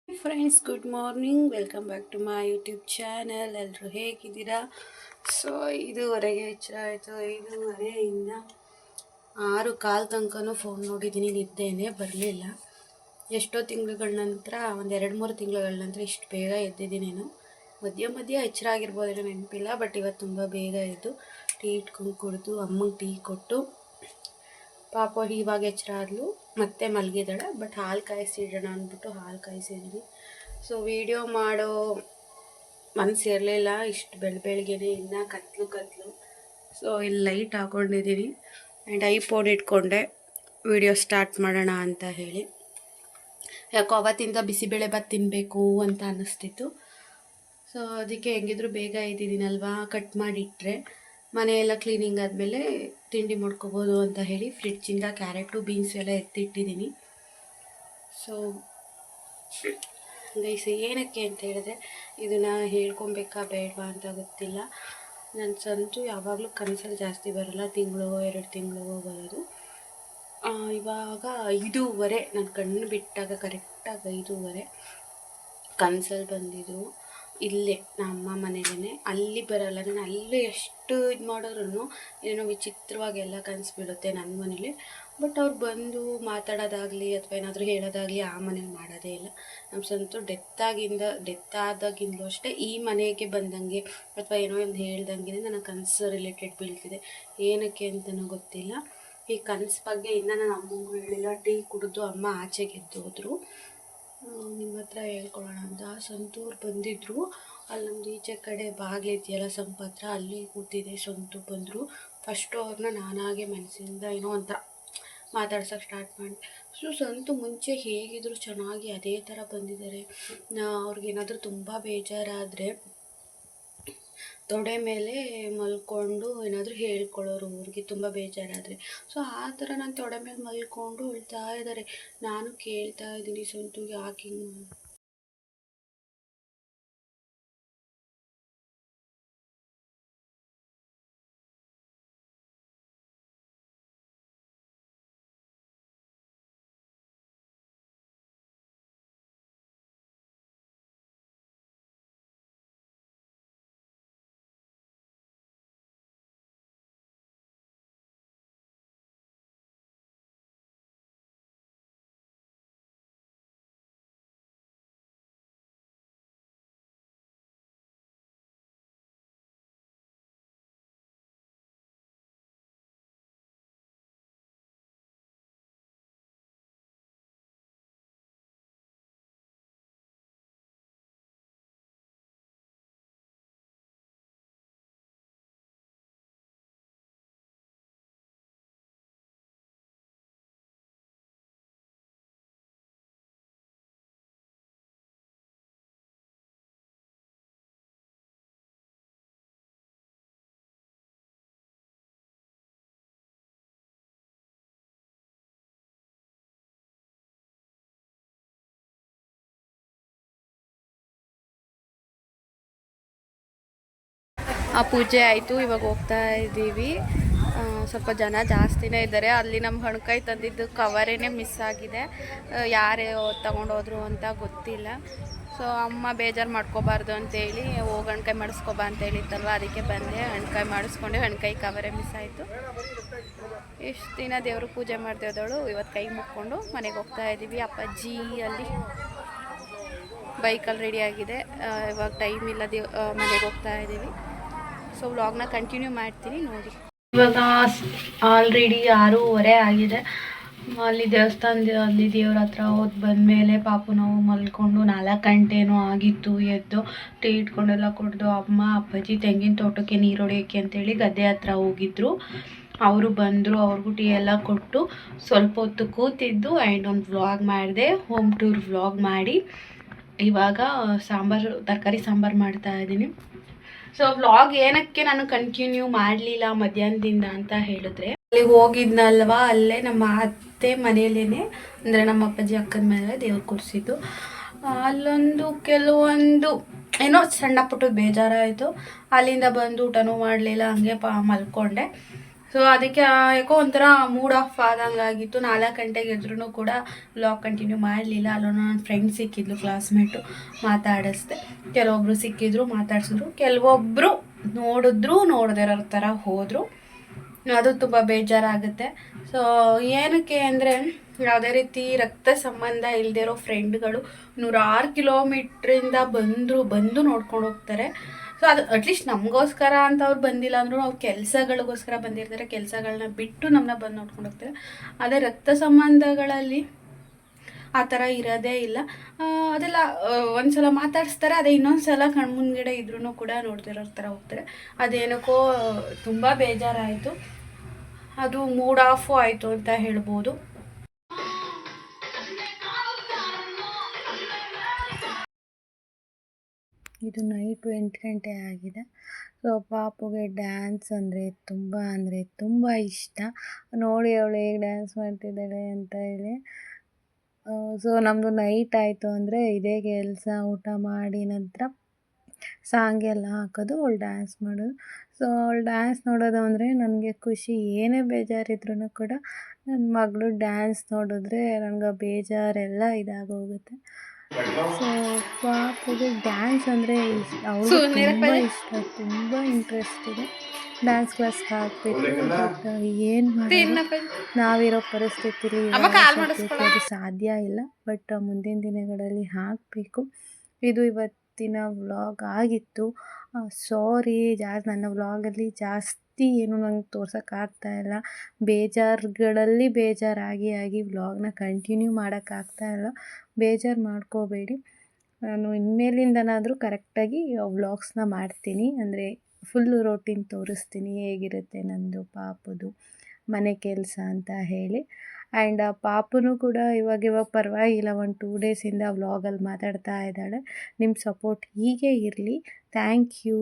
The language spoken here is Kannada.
Friends, good morning. Welcome back to my YouTube channel. ಎಲ್ಲರೂ ಹೇಗಿದ್ದೀರಾ? ಸೊ ಇದುವರೆಗೆ ಎಚ್ಚರ ಆಯಿತು 5:30ಇಂದ 6:15 ತನಕನೂ ಫೋನ್ ನೋಡಿದ್ದೀನಿ. ನಿದ್ದೆನೇ ಬರಲಿಲ್ಲ. ಎಷ್ಟೋ ತಿಂಗಳುಗಳ ನಂತರ, ಒಂದು 2-3 ತಿಂಗಳುಗಳ ನಂತರ ಇಷ್ಟು ಬೇಗ ಎದ್ದಿದ್ದೀನೇನು. ಮಧ್ಯ ಎಚ್ಚರ ಆಗಿರ್ಬೋದೇನೋ, ನೆನಪಿಲ್ಲ. ಬಟ್ ಇವತ್ತು ತುಂಬ ಬೇಗ ಎದ್ದು ಟೀ ಇಟ್ಕೊಂಡು ಕುಡಿದು ಅಮ್ಮಗೆ ಟೀ ಕೊಟ್ಟು, ಪಾಪ ಇವಾಗ ಎಚ್ಚರ ಆದಳು, ಮತ್ತೆ ಮಲಗಿದ್ದಾಳೆ. ಬಟ್ ಹಾಲು ಕಾಯಿಸಿಡೋಣ ಅಂದ್ಬಿಟ್ಟು ಹಾಲು ಕಾಯಿಸಿದ್ದೀನಿ. ಸೊ ವಿಡಿಯೋ ಮಾಡೋ ಮನಸ್ಸು ಇರಲಿಲ್ಲ ಇಷ್ಟು ಬೆಳಗ್ಗೆನೇ, ಇನ್ನೂ ಕತ್ಲು. ಸೊ ಇಲ್ಲಿ ಲೈಟ್ ಹಾಕ್ಕೊಂಡಿದ್ದೀನಿ ಆ್ಯಂಡ್ ಐಫೋನ್ ಇಟ್ಕೊಂಡೆ ವಿಡಿಯೋ ಸ್ಟಾರ್ಟ್ ಮಾಡೋಣ ಅಂತ ಹೇಳಿ. ಯಾಕೋ ಅವತ್ತಿಂದ ಬಿಸಿಬೇಳೆಭಾತ್ ತಿನ್ನಬೇಕು ಅಂತ ಅನ್ನಿಸ್ತಿತ್ತು. ಸೊ ಅದಕ್ಕೆ ಹೆಂಗಿದ್ರು ಬೇಗ ಇದ್ದಿದ್ದೀನಲ್ವಾ, ಕಟ್ ಮಾಡಿಟ್ರೆ ಮನೆಯೆಲ್ಲ ಕ್ಲೀನಿಂಗ್ ಆದಮೇಲೆ ತಿಂಡಿ ಮಾಡ್ಕೋಬೋದು ಅಂತ ಹೇಳಿ ಫ್ರಿಡ್ಜಿಂದ ಕ್ಯಾರೆಟು ಬೀನ್ಸ್ ಎಲ್ಲ ಎತ್ತಿಟ್ಟಿದ್ದೀನಿ. ಸೊ ಗೈಸ್, ಏನಕ್ಕೆ ಅಂತ ಹೇಳಿದ್ರೆ, ಇದನ್ನು ಹೇಳ್ಕೊಬೇಕಾ ಬೇಡವಾ ಅಂತ ಗೊತ್ತಿಲ್ಲ. ನನ್ನ ಸಂತು ಯಾವಾಗಲೂ ಕನಸಲ್ಲಿ ಜಾಸ್ತಿ ಬರೋಲ್ಲ, ತಿಂಗಳು 2 ತಿಂಗಳು ಬರೋದು. ಇವಾಗ 5:15 ನನ್ನ ಕಣ್ಣು ಬಿಟ್ಟಾಗ ಕರೆಕ್ಟಾಗಿ 5:15 ಕನಸಲ್ಲಿ ಬಂದಿದ್ದು. ಇಲ್ಲೇ ನಮ್ಮ ಮನೇಲೇ, ಅಲ್ಲಿ ಬರೋಲ್ಲ. ನಾನು ಅಲ್ಲಿ ಎಷ್ಟು ಇದು ಮಾಡಿದ್ರು ಏನೋ ವಿಚಿತ್ರವಾಗಿ ಎಲ್ಲ ಕನಸು ಬಿಡುತ್ತೆ ನನ್ನ ಮನೇಲಿ. ಬಟ್ ಅವ್ರು ಬಂದು ಮಾತಾಡೋದಾಗಲಿ ಅಥವಾ ಏನಾದರೂ ಹೇಳೋದಾಗಲಿ ಆ ಮನೇಲಿ ಮಾಡೋದೇ ಇಲ್ಲ. ನಮ್ಮ ಸಂತು ಡೆತ್ ಆದಾಗಿಂದಲೂ ಅಷ್ಟೇ ಈ ಮನೆಗೆ ಬಂದಂಗೆ ಅಥವಾ ಏನೋ ಒಂದು ಹೇಳ್ದಂಗೆ ನನ್ನ ಕನಸು ರಿಲೇಟೆಡ್ ಬೀಳ್ತಿದೆ. ಏನಕ್ಕೆ ಅಂತಲೂ ಗೊತ್ತಿಲ್ಲ. ಈ ಕನಸು ಬಗ್ಗೆ ಇನ್ನೂ ನಾನು ಅಮ್ಮಂಗೂ ಹೇಳಿಲ್ಲ. ಟೀ ಕುಡಿದು ಅಮ್ಮ ಆಚೆಗೆ ಎದ್ದೋದ್ರು. ನಿಮ್ಮ ಹತ್ರ ಹೇಳ್ಕೊಳ್ಳೋಣ ಅಂತ. ಸಂತೂರು ಬಂದಿದ್ದರು. ಅಲ್ಲಿ ನಮ್ಮದು ಈಚೆ ಕಡೆ ಬಾಗಿಲಿದೆಯಲ್ಲ ಸಂಪತ್ರ, ಅಲ್ಲಿ ಕೂತಿದೆ. ಸಂತು ಬಂದರು. ಫಸ್ಟು ಅವ್ರನ್ನ ನಾನಾಗೆ ಮನಸ್ಸಿಂದ ಏನೋ ಒಂಥರ ಮಾತಾಡ್ಸೋಕ್ಕೆ ಸ್ಟಾರ್ಟ್ ಮಾಡಿ. ಸೊ ಸಂತು ಮುಂಚೆ ಹೇಗಿದ್ರು ಚೆನ್ನಾಗಿ ಅದೇ ಥರ ಬಂದಿದ್ದಾರೆ. ಅವ್ರಿಗೇನಾದರೂ ತುಂಬ ಬೇಜಾರಾದರೆ ತೊಡೆ ಮೇಲೆ ಮಲ್ಕೊಂಡು ಏನಾದರೂ ಹೇಳ್ಕೊಳ್ಳೋರು, ಅವ್ರಿಗೆ ತುಂಬ ಬೇಜಾರಾದರೆ. ಸೊ ಆ ಥರ ನಾನು ತೊಡೆ ಮೇಲೆ ಮಲ್ಕೊಂಡು ಹೇಳ್ತಾ ಇದ್ದಾರೆ. ನಾನು ಕೇಳ್ತಾ ಇದ್ದೀನಿ, ಸಂತು ಯಾಕೆ ಹಿಂಗೆ. ಆ ಪೂಜೆ ಆಯಿತು. ಇವಾಗ ಹೋಗ್ತಾ ಇದ್ದೀವಿ. ಸ್ವಲ್ಪ ಜನ ಜಾಸ್ತಿನೇ ಇದ್ದಾರೆ. ಅಲ್ಲಿ ನಮ್ಮ ಹಣ್ಕಾಯಿ ತಂದಿದ್ದು ಕವರೇನೇ ಮಿಸ್ ಆಗಿದೆ. ಯಾರೇ ತಗೊಂಡೋದ್ರು ಅಂತ ಗೊತ್ತಿಲ್ಲ. ಸೊ ಅಮ್ಮ ಬೇಜಾರು ಮಾಡ್ಕೋಬಾರ್ದು ಅಂತೇಳಿ ಹೋಗಿ ಹಣ್ಕಾಯಿ ಮಾಡಿಸ್ಕೊಬಾ ಅಂತ ಹೇಳಿತ್ತಲ್ವ, ಅದಕ್ಕೆ ಬಂದೆ. ಹಣ್ಕಾಯಿ ಮಾಡಿಸ್ಕೊಂಡೆ. ಹಣ್ಕಾಯಿ ಕವರೇ ಮಿಸ್ ಆಯಿತು. ಎಷ್ಟು ದಿನ ದೇವರು ಪೂಜೆ ಮಾಡ್ತಿದ್ದವಳು ಇವತ್ತು ಕೈ ಮುಕ್ಕೊಂಡು ಮನೆಗೆ ಹೋಗ್ತಾ ಇದ್ದೀವಿ. ಅಪ್ಪಾಜಿ ಅಲ್ಲಿ ಬೈಕಲ್ಲಿ ರೆಡಿಯಾಗಿದೆ. ಇವಾಗ ಟೈಮ್ ಇಲ್ಲ, ಮನೆಗೆ ಹೋಗ್ತಾ ಇದ್ದೀವಿ. ಸೊ ವ್ಲಾಗ್ನ ಕಂಟಿನ್ಯೂ ಮಾಡ್ತೀನಿ, ನೋಡಿ. ಇವಾಗ ಆಲ್ರೆಡಿ 6:15 ಆಗಿದೆ. ಅಲ್ಲಿ ದೇವಸ್ಥಾನದಲ್ಲಿ ದೇವ್ರ ಹತ್ರ ಹೋಗಿ ಬಂದಮೇಲೆ ಪಾಪು ನಾವು ಮಲ್ಕೊಂಡು 4 ಗಂಟೆನೂ ಆಗಿತ್ತು. ಎದ್ದು ಟೀ ಇಟ್ಕೊಂಡೆಲ್ಲ ಕುಡಿದು ಅಮ್ಮ ಅಪ್ಪಾಜಿ ತೆಂಗಿನ ತೋಟಕ್ಕೆ ನೀರು ಹೊಡೆಯೋಕ್ಕೆ ಅಂತೇಳಿ ಗದ್ದೆ ಹತ್ರ ಹೋಗಿದ್ರು. ಅವರು ಬಂದರು. ಅವ್ರಿಗೂ ಟೀ ಎಲ್ಲ ಕೊಟ್ಟು ಸ್ವಲ್ಪ ಹೊತ್ತು ಕೂತಿದ್ದು ಆ್ಯಂಡ್ ಒಂದು ವ್ಲಾಗ್ ಮಾಡಿದೆ. ಹೋಮ್ ಟೂರ್ ವ್ಲಾಗ್ ಮಾಡಿ ಇವಾಗ ತರಕಾರಿ ಸಾಂಬಾರು ಮಾಡ್ತಾ ಇದ್ದೀನಿ. ಸೊ ವ್ಲಾಗ್ ಏನಕ್ಕೆ ನಾನು ಕಂಟಿನ್ಯೂ ಮಾಡಲಿಲ್ಲ ಮಧ್ಯಾಹ್ನದಿಂದ ಅಂತ ಹೇಳಿದ್ರೆ, ಅಲ್ಲಿ ಹೋಗಿದ್ನಲ್ವಾ, ಅಲ್ಲೇ ನಮ್ಮ ಅತ್ತೆ ಮನೆಯಲ್ಲೇ, ಅಂದರೆ ನಮ್ಮ ಅಪ್ಪಾಜಿ ಅಕ್ಕನ ಮೇಲೆ ದೇವ್ರು ಕೂರಿಸಿದ್ದು. ಅಲ್ಲೊಂದು ಕೆಲವೊಂದು ಏನೋ ಸಣ್ಣ ಪುಟ್ಟ ಬೇಜಾರಾಯಿತು. ಅಲ್ಲಿಂದ ಬಂದು ಊಟನೂ ಮಾಡಲಿಲ್ಲ, ಹಂಗೆ ಮಲ್ಕೊಂಡೆ. ಸೊ ಅದಕ್ಕೆ ಯಾಕೋ ಒಂಥರ ಮೂಡ್ ಆಫ್ ಆದಂಗೆ ಆಗಿತ್ತು. 4 ಗಂಟೆಗೆ ಎದ್ರೂ ಕೂಡ ವ್ಲಾಗ್ ಕಂಟಿನ್ಯೂ ಮಾಡಲಿಲ್ಲ. ಅಲ್ಲೊಂದು ನನ್ನ ಫ್ರೆಂಡ್ ಸಿಕ್ಕಿದ್ಲು, ಕ್ಲಾಸ್ಮೇಟು, ಮಾತಾಡಿಸ್ದೆ. ಕೆಲವೊಬ್ಬರು ಸಿಕ್ಕಿದ್ರು, ಮಾತಾಡ್ಸಿದ್ರು. ಕೆಲವೊಬ್ಬರು ನೋಡದೇ ಇರೋ ಥರ ಹೋದರು. ಅದು ತುಂಬ ಬೇಜಾರಾಗುತ್ತೆ. ಸೊ ಏನಕ್ಕೆ ಅಂದರೆ, ಯಾವುದೇ ರೀತಿ ರಕ್ತ ಸಂಬಂಧ ಇಲ್ಲದೆ ಇರೋ ಫ್ರೆಂಡ್ಗಳು 106 ಕಿಲೋಮೀಟ್ರಿಂದ ಬಂದು ನೋಡ್ಕೊಂಡು ಹೋಗ್ತಾರೆ. ಸೊ ಅದು ಅಟ್ಲೀಸ್ಟ್ ನಮಗೋಸ್ಕರ ಅಂತ ಅವ್ರು ಬಂದಿಲ್ಲ ಅಂದರೂ ಅವ್ರು ಕೆಲಸಗಳಿಗೋಸ್ಕರ ಬಂದಿರ್ತಾರೆ. ಕೆಲಸಗಳನ್ನ ಬಿಟ್ಟು ನಮ್ಮನ್ನ ಬಂದು ನೋಡ್ಕೊಂಡು ಹೋಗ್ತಾರೆ. ಅದೇ ರಕ್ತ ಸಂಬಂಧಗಳಲ್ಲಿ ಆ ಥರ ಇರೋದೇ ಇಲ್ಲ. ಅದೆಲ್ಲ ಒಂದು ಸಲ ಮಾತಾಡಿಸ್ತಾರೆ, ಅದೇ ಇನ್ನೊಂದು ಸಲ ಕಣ್ಮುಂದ್ಗಡೆ ಇದ್ರೂ ಕೂಡ ನೋಡ್ತಿರೋ ಥರ ಹೋಗ್ತಾರೆ. ಅದೇನಕ್ಕೋ ತುಂಬ ಬೇಜಾರಾಯಿತು. ಅದು ಮೂಡ್ ಆಫು ಆಯಿತು ಅಂತ ಹೇಳ್ಬೋದು. ಇದು ನೈಟು 8 ಗಂಟೆ ಆಗಿದೆ. ಸೊ ಪಾಪುಗೆ ಡ್ಯಾನ್ಸ್ ಅಂದರೆ ತುಂಬ ಇಷ್ಟ. ನೋಡಿ ಅವಳು ಹೇಗೆ ಡ್ಯಾನ್ಸ್ ಮಾಡ್ತಿದ್ದಾಳೆ ಅಂತ ಹೇಳಿ. ಸೊ ನಮ್ಮದು ನೈಟ್ ಆಯಿತು ಅಂದರೆ ಇದೇ ಕೆಲಸ. ಊಟ ಮಾಡಿ ನಂತರ ಸಾಂಗ್ ಎಲ್ಲ ಹಾಕೋದು, ಅವಳು ಡ್ಯಾನ್ಸ್ ಮಾಡೋದು. ಸೊ ಅವಳು ಡ್ಯಾನ್ಸ್ ನೋಡೋದು ಅಂದರೆ ನನಗೆ ಖುಷಿ. ಏನೇ ಬೇಜಾರಿದ್ರೂ ಕೂಡ ನನ್ನ ಮಗಳು ಡ್ಯಾನ್ಸ್ ನೋಡಿದ್ರೆ ನನಗೆ ಬೇಜಾರೆಲ್ಲ ಇದಾಗೋಗುತ್ತೆ. ಸೊ ಪಾಪುಗೆ ಡ್ಯಾನ್ಸ್ ಅಂದರೆ ಅವಳು ತುಂಬ ಇಷ್ಟ, ತುಂಬ ಇಂಟ್ರೆಸ್ಟ್ ಇದೆ. ಡ್ಯಾನ್ಸ್ ಕ್ಲಾಸ್ಗೆ ಹಾಕಬೇಕು. ಬಟ್ ಏನು ಮಾಡೋದು, ನಾವಿರೋ ಪರಿಸ್ಥಿತಿಲಿ ಅದು ಸಾಧ್ಯ ಇಲ್ಲ. ಬಟ್ ಮುಂದಿನ ದಿನಗಳಲ್ಲಿ ಹಾಕಬೇಕು. ಇದು ಇವತ್ತಿನ ವ್ಲಾಗ್ ಆಗಿತ್ತು. ಸಾರಿ, ನನ್ನ ವ್ಲಾಗಲ್ಲಿ ಜಾಸ್ತಿ ಏನು ನಂಗೆ ತೋರ್ಸೋಕ್ಕಾಗ್ತಾಯಿಲ್ಲ. ಬೇಜಾರುಗಳಲ್ಲಿ ಬೇಜಾರಾಗಿ ವ್ಲಾಗ್ನ ಕಂಟಿನ್ಯೂ ಮಾಡೋಕ್ಕಾಗ್ತಾಯಿಲ್ಲ. ಬೇಜಾರು ಮಾಡ್ಕೋಬೇಡಿ. ನಾನು ಇನ್ಮೇಲಿಂದನಾದರೂ ಕರೆಕ್ಟಾಗಿ ವ್ಲಾಗ್ಸ್ನ ಮಾಡ್ತೀನಿ. ಅಂದರೆ ಫುಲ್ಲು ರೋಟೀನ್ ತೋರಿಸ್ತೀನಿ, ಹೇಗಿರುತ್ತೆ ನಂದು ಪಾಪುದು ಮನೆ ಕೆಲಸ ಅಂತ ಹೇಳಿ. ಆ್ಯಂಡ್ ಪಾಪುನೂ ಕೂಡ ಇವಾಗ ಪರವಾಗಿಲ್ಲ. 1-2 ಡೇಸಿಂದ ವ್ಲಾಗಲ್ಲಿ ಮಾತಾಡ್ತಾ ಇದ್ದಾಳೆ. ನಿಮ್ಮ ಸಪೋರ್ಟ್ ಹೀಗೆ ಇರಲಿ. Thank you.